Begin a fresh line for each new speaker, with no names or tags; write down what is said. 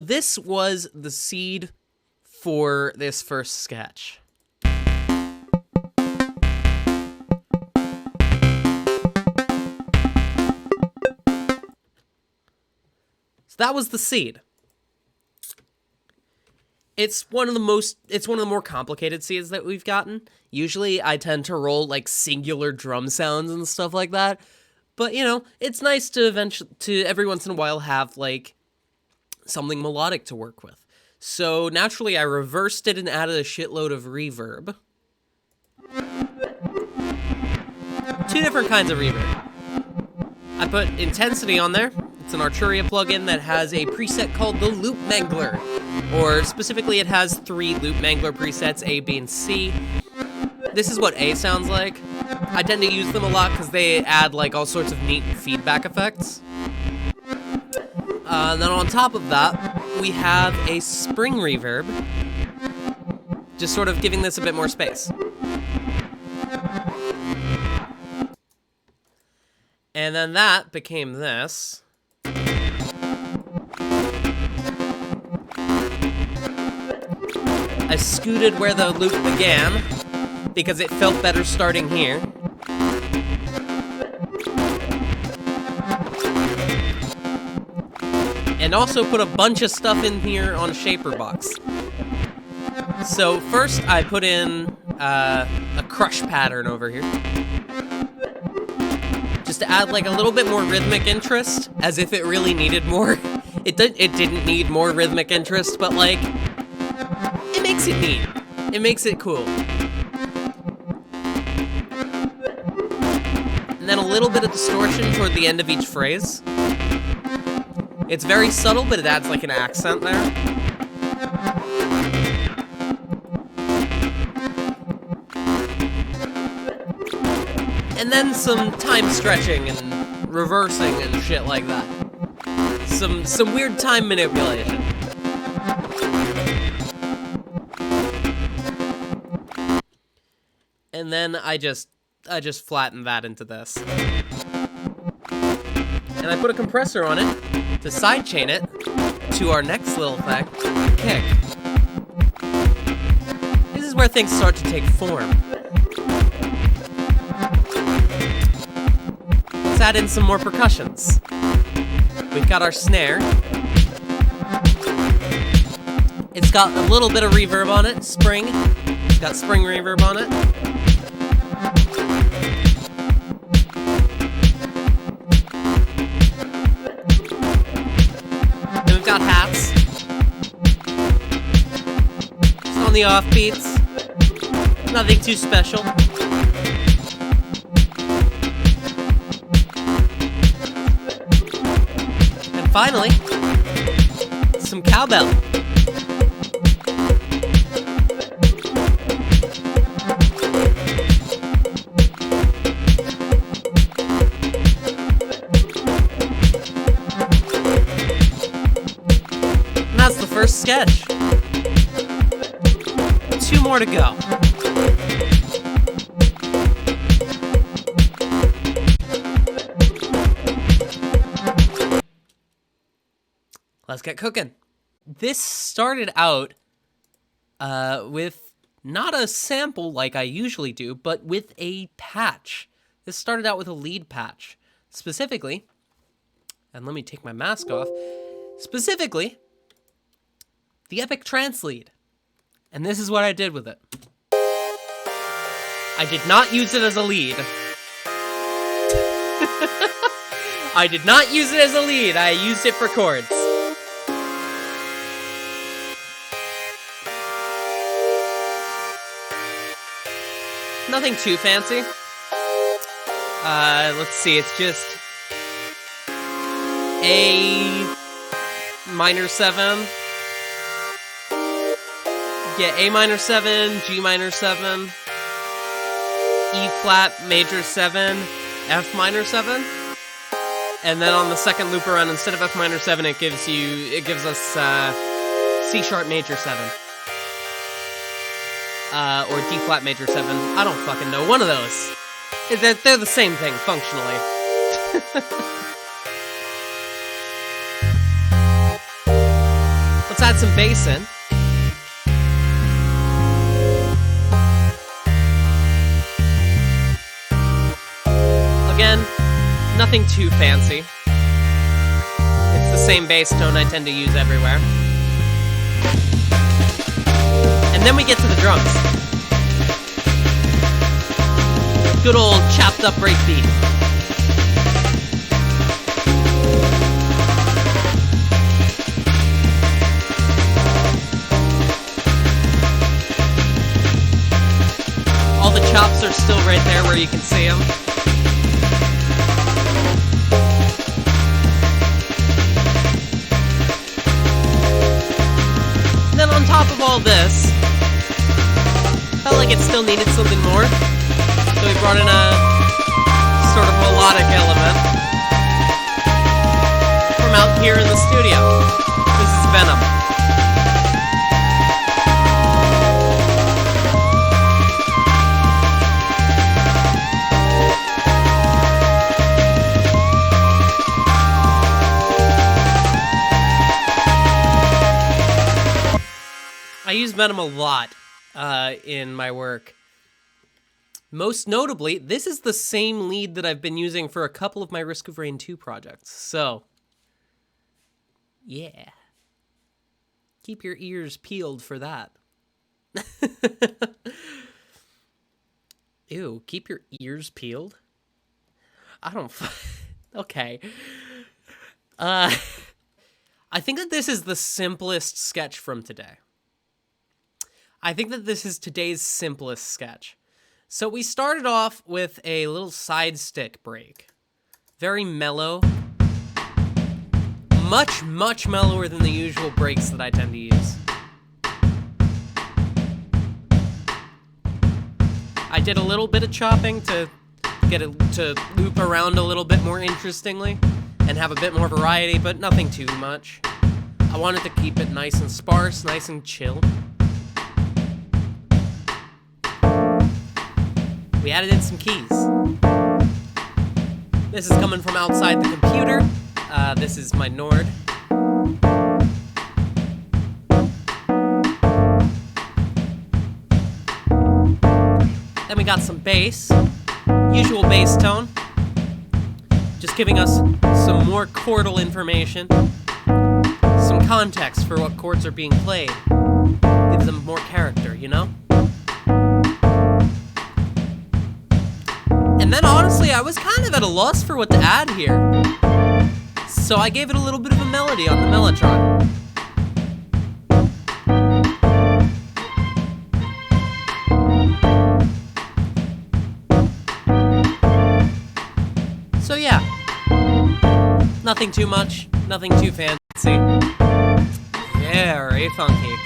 This was the seed for this first sketch. So that was the seed. It's one of the more complicated seeds that we've gotten. Usually I tend to roll like singular drum sounds and stuff like that. But you know, it's nice to every once in a while have like something melodic to work with. So naturally I reversed it and added a shitload of reverb. Two different kinds of reverb. I put intensity on there. It's an Arturia plugin that has a preset called the Loop Mangler. Or specifically, it has 3 Loop Mangler presets, A, B, and C. This is what A sounds like. I tend to use them a lot because they add like all sorts of neat feedback effects. And then on top of that, we have a spring reverb, just sort of giving this a bit more space. And then that became this. I scooted where the loop began, because it felt better starting here. And also put a bunch of stuff in here on Shaper Box. So first I put in a crush pattern over here. Just to add like a little bit more rhythmic interest, as if it really needed more. It didn't need more rhythmic interest, but like, it makes it neat. It makes it cool. And then a little bit of distortion toward the end of each phrase. It's very subtle, but it adds like an accent there. And then some time stretching and reversing and shit like that. Some weird time manipulation. And then I just flattened that into this. And I put a compressor on it to sidechain it to our next little effect, kick. This is where things start to take form. Let's add in some more percussions. We've got our snare. It's got a little bit of reverb on it, spring. It's got spring reverb on it. Then we've got hats. Just on the offbeats. Nothing too special. And finally, some cowbell. And that's the first sketch. 2 more to go. Let's get cooking. This started out with not a sample like I usually do, but with a patch. This started out with a lead patch. Specifically, and let me take my mask off, specifically, the Epic Trance lead. And this is what I did with it. I did not use it as a lead. I did not use it as a lead, I used it for chords. Nothing too fancy. Let's see, it's just A minor 7. Yeah, A minor 7, G minor 7, E flat major 7, F minor 7. And then on the second loop around, instead of F minor 7, it gives us C sharp major 7. Or D flat major 7. I don't fucking know. One of those. They're the same thing, functionally. Let's add some bass in. Again, nothing too fancy. It's the same bass tone I tend to use everywhere. And then we get to the drums. Good old chopped up breakbeat. All the chops are still right there where you can see them. And then on top of all this, felt like it still needed something more. So we brought in a sort of melodic element from out here in the studio. This is Venom. I use Venom a lot in my work. Most notably, this is the same lead that I've been using for a couple of my Risk of Rain 2 projects. So, yeah. Keep your ears peeled for that. Ew, keep your ears peeled? I don't... Okay. I think that this is the simplest sketch from today. I think that this is today's simplest sketch. So we started off with a little side stick break. Very mellow. Much, much mellower than the usual breaks that I tend to use. I did a little bit of chopping to get it to loop around a little bit more interestingly and have a bit more variety, but nothing too much. I wanted to keep it nice and sparse, nice and chill. We added in some keys. This is coming from outside the computer. This is my Nord. Then we got some bass. Usual bass tone. Just giving us some more chordal information. Some context for what chords are being played. Gives them more character, you know? And then honestly, I was kind of at a loss for what to add here. So I gave it a little bit of a melody on the Mellotron. So yeah, nothing too much, nothing too fancy. Very funky.